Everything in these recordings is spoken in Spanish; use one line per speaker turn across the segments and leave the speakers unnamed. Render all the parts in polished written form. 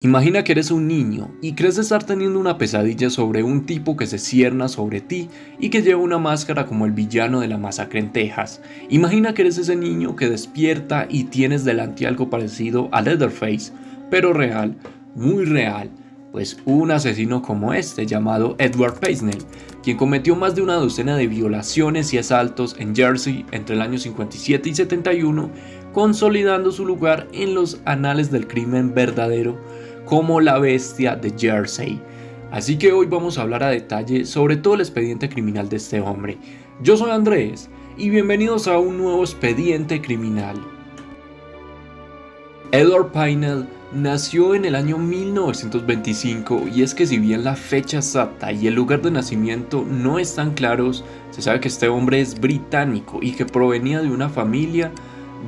Imagina que eres un niño y crees estar teniendo una pesadilla sobre un tipo que se cierna sobre ti y que lleva una máscara como el villano de la masacre en Texas. Imagina que eres ese niño que despierta y tienes delante algo parecido a Leatherface, pero real, muy real, pues un asesino como este llamado Edward Paisnell, quien cometió más de una docena de violaciones y asaltos en Jersey entre el año 57 y 71, consolidando su lugar en los anales del crimen verdadero como la bestia de Jersey. Así que hoy vamos a hablar a detalle sobre todo el expediente criminal de este hombre. Yo soy Andrés y bienvenidos a un nuevo expediente criminal. Edward Paisnell nació en el año 1925 y es que si bien la fecha exacta y el lugar de nacimiento no están claros, se sabe que este hombre es británico y que provenía de una familia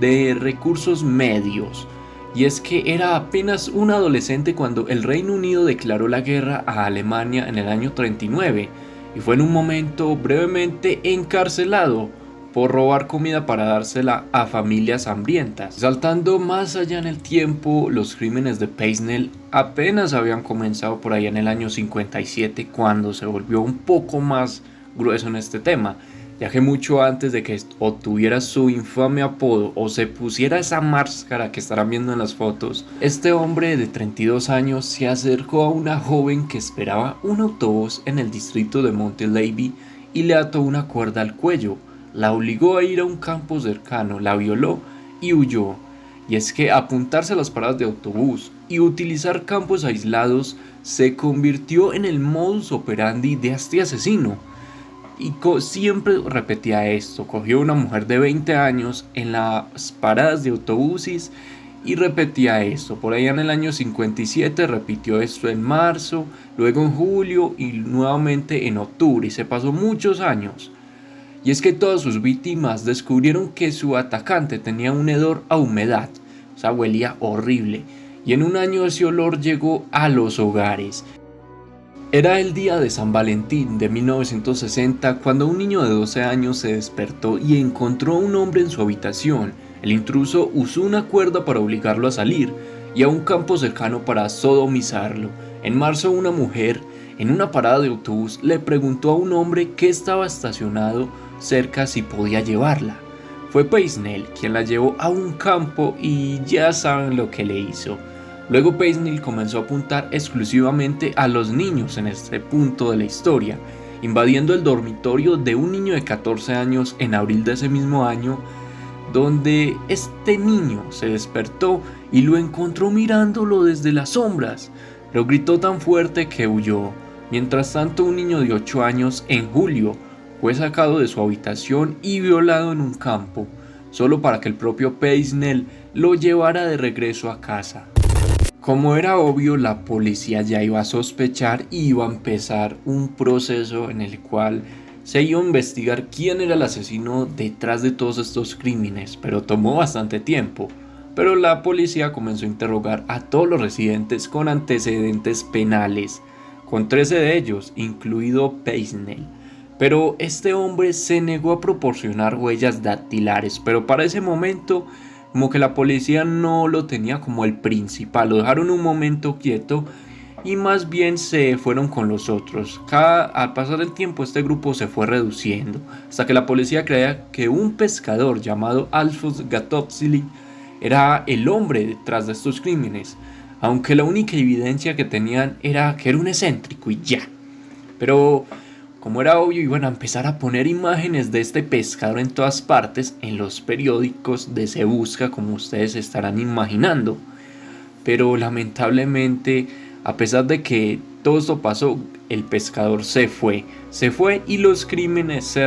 de recursos medios. Y es que era apenas un adolescente cuando el Reino Unido declaró la guerra a Alemania en el año 39 y fue en un momento brevemente encarcelado por robar comida para dársela a familias hambrientas. Saltando más allá en el tiempo, los crímenes de Paisnell apenas habían comenzado por allá en el año 57 cuando se volvió un poco más grueso en este tema, ya que mucho antes de que obtuviera su infame apodo o se pusiera esa máscara que estarán viendo en las fotos, este hombre de 32 años se acercó a una joven que esperaba un autobús en el distrito de Montelevy y le ató una cuerda al cuello, la obligó a ir a un campo cercano, la violó y huyó. Y es que apuntarse a las paradas de autobús y utilizar campos aislados se convirtió en el modus operandi de este asesino. Y siempre repetía esto, cogió a una mujer de 20 años en las paradas de autobuses y repetía esto. Por allá en el año 57 repitió esto en marzo, luego en julio y nuevamente en octubre, y se pasó muchos años. Y es que todas sus víctimas descubrieron que su atacante tenía un hedor a humedad, o sea, huelía horrible, y en un año ese olor llegó a los hogares. Era el día de San Valentín de 1960 cuando un niño de 12 años se despertó y encontró a un hombre en su habitación. El intruso usó una cuerda para obligarlo a salir y a un campo cercano para sodomizarlo. En marzo, una mujer en una parada de autobús le preguntó a un hombre que estaba estacionado cerca si podía llevarla. Fue Paisnell quien la llevó a un campo y ya saben lo que le hizo. Luego Paisnell comenzó a apuntar exclusivamente a los niños en este punto de la historia, invadiendo el dormitorio de un niño de 14 años en abril de ese mismo año, donde este niño se despertó y lo encontró mirándolo desde las sombras. Lo gritó tan fuerte que huyó. Mientras tanto, un niño de 8 años en julio fue sacado de su habitación y violado en un campo, solo para que el propio Paisnell lo llevara de regreso a casa. Como era obvio, la policía ya iba a sospechar y iba a empezar un proceso en el cual se iba a investigar quién era el asesino detrás de todos estos crímenes, pero tomó bastante tiempo. Pero la policía comenzó a interrogar a todos los residentes con antecedentes penales, con 13 de ellos, incluido Paisnell. Pero este hombre se negó a proporcionar huellas dactilares, pero para ese momento como que la policía no lo tenía como el principal, lo dejaron un momento quieto y más bien se fueron con los otros. Al pasar el tiempo este grupo se fue reduciendo, hasta que la policía creía que un pescador llamado Alphonse Gatopsili era el hombre detrás de estos crímenes, aunque la única evidencia que tenían era que era un excéntrico y ya. Pero como era obvio, iban a empezar a poner imágenes de este pescador en todas partes, en los periódicos de Se Busca, como ustedes estarán imaginando. Pero lamentablemente, a pesar de que todo esto pasó, el pescador se fue y los crímenes se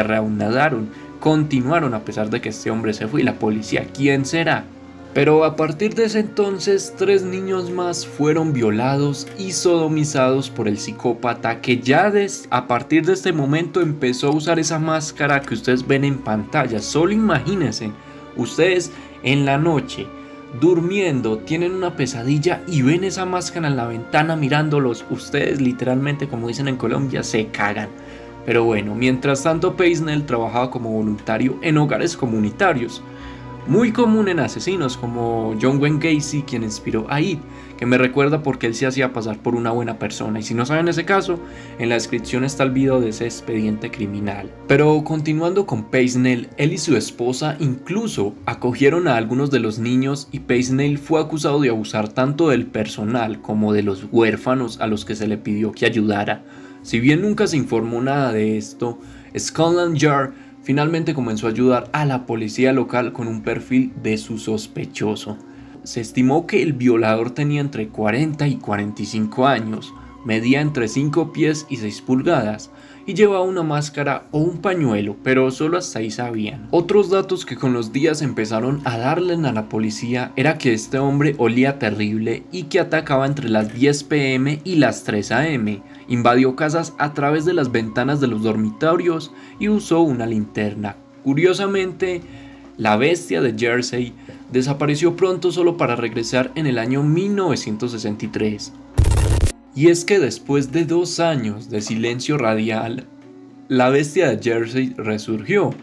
reanudaron, continuaron a pesar de que este hombre se fue y la policía, ¿quién será? Pero a partir de ese entonces, 3 niños más fueron violados y sodomizados por el psicópata que ya a partir de este momento empezó a usar esa máscara que ustedes ven en pantalla. Solo imagínense, ustedes en la noche, durmiendo, tienen una pesadilla y ven esa máscara en la ventana mirándolos. Ustedes literalmente, como dicen en Colombia, se cagan. Pero bueno, mientras tanto Paisnell trabajaba como voluntario en hogares comunitarios. muy común en asesinos como John Wayne Gacy, quien inspiró a It, que me recuerda porque él se hacía pasar por una buena persona. Y si no saben ese caso, en la descripción está el video de ese expediente criminal. Pero continuando con Peisnell, él y su esposa incluso acogieron a algunos de los niños, y Peisnell fue acusado de abusar tanto del personal como de los huérfanos a los que se le pidió que ayudara. Si bien nunca se informó nada de esto, Scotland Yard finalmente comenzó a ayudar a la policía local con un perfil de su sospechoso. Se estimó que el violador tenía entre 40 y 45 años, medía entre 5 pies y 6 pulgadas y llevaba una máscara o un pañuelo, pero solo hasta ahí sabían. Otros datos que con los días empezaron a darle a la policía era que este hombre olía terrible y que atacaba entre las 10 p.m. y las 3 a.m., invadió casas a través de las ventanas de los dormitorios y usó una linterna. Curiosamente, la bestia de Jersey desapareció pronto solo para regresar en el año 1963. Y es que después de 2 años de silencio radial, la bestia de Jersey resurgió.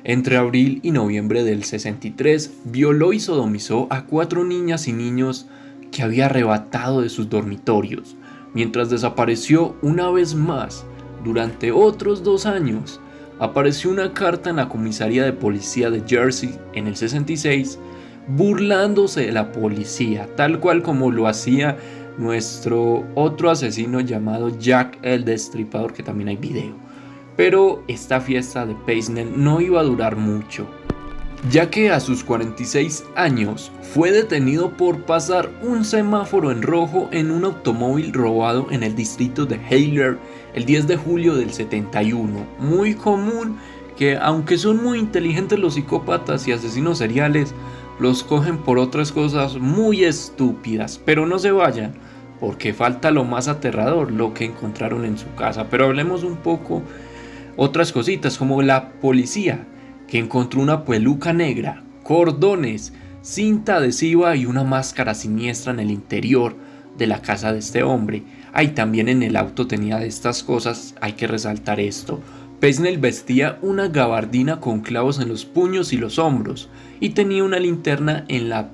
Entre abril y noviembre del 63, violó y sodomizó a 4 niñas y niños que había arrebatado de sus dormitorios, mientras desapareció una vez más. Durante otros 2 años, apareció una carta en la comisaría de policía de Jersey en el 66, burlándose de la policía, tal cual como lo hacía nuestro otro asesino llamado Jack el Destripador, que también hay video. Pero esta fiesta de Peisnell no iba a durar mucho, ya que a sus 46 años fue detenido por pasar un semáforo en rojo en un automóvil robado en el distrito de Hayler el 10 de julio del 71. Muy común que, aunque son muy inteligentes los psicópatas y asesinos seriales, los cogen por otras cosas muy estúpidas. Pero no se vayan, porque falta lo más aterrador, lo que encontraron en su casa. Pero hablemos un poco otras cositas, como la policía, que encontró una peluca negra, cordones, cinta adhesiva y una máscara siniestra en el interior de la casa de este hombre. También en el auto tenía de estas cosas, hay que resaltar esto. Peisnell vestía una gabardina con clavos en los puños y los hombros y tenía una linterna en la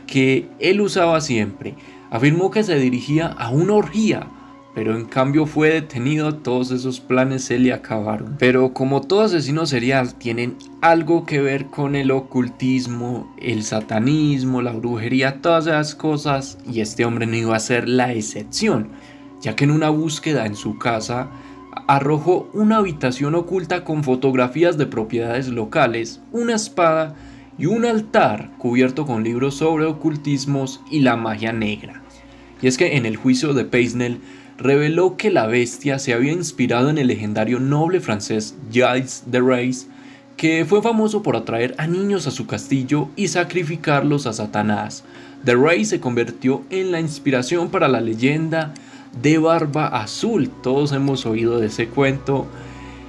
que él usaba siempre. Afirmó que se dirigía a una orgía, pero en cambio fue detenido. Todos esos planes se le acabaron. Pero como todo asesino serial, tienen algo que ver con el ocultismo, el satanismo, la brujería, todas esas cosas, y este hombre no iba a ser la excepción, ya que en una búsqueda en su casa arrojó una habitación oculta con fotografías de propiedades locales, una espada y un altar cubierto con libros sobre ocultismos y la magia negra. Y es que en el juicio de Peisnell reveló que la bestia se había inspirado en el legendario noble francés Gilles de Rais, que fue famoso por atraer a niños a su castillo y sacrificarlos a Satanás. De Rais se convirtió en la inspiración para la leyenda de Barba Azul. Todos hemos oído de ese cuento,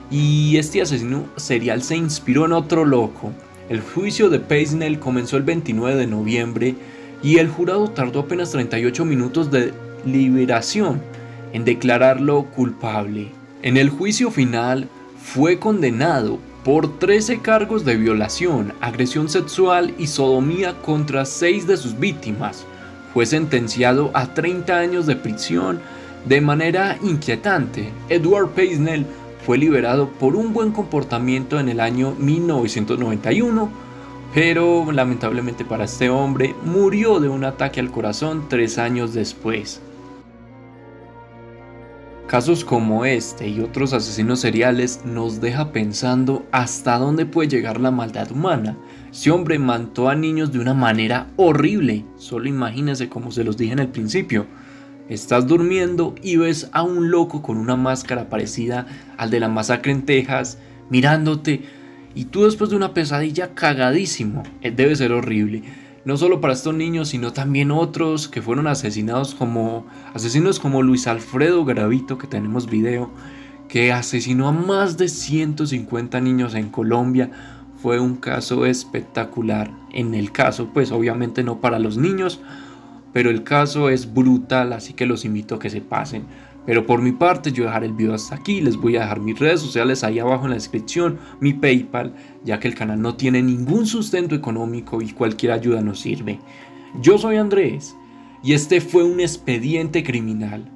y este asesino serial se inspiró en otro loco. El juicio de Peisnell comenzó el 29 de noviembre y el jurado tardó apenas 38 minutos de liberación en declararlo culpable. En el juicio final fue condenado por 13 cargos de violación, agresión sexual y sodomía contra 6 de sus víctimas. Fue sentenciado a 30 años de prisión. De manera inquietante, Edward Peisnell fue liberado por un buen comportamiento en el año 1991, pero lamentablemente para este hombre murió de un ataque al corazón 3 años después. Casos como este y otros asesinos seriales nos deja pensando hasta dónde puede llegar la maldad humana. Este hombre mató a niños de una manera horrible. Solo imagínense, como se los dije en el principio. Estás durmiendo y ves a un loco con una máscara parecida al de la masacre en Texas mirándote, y tú después de una pesadilla cagadísimo. Debe ser horrible. No solo para estos niños, sino también otros que fueron asesinados, como asesinos como Luis Alfredo Garavito, que tenemos video, que asesinó a más de 150 niños en Colombia. Fue un caso espectacular. En el caso, pues obviamente no para los niños, pero el caso es brutal, así que los invito a que se pasen. Pero por mi parte yo dejaré el video hasta aquí, les voy a dejar mis redes sociales ahí abajo en la descripción, mi PayPal, ya que el canal no tiene ningún sustento económico y cualquier ayuda nos sirve. Yo soy Andrés y este fue un expediente criminal.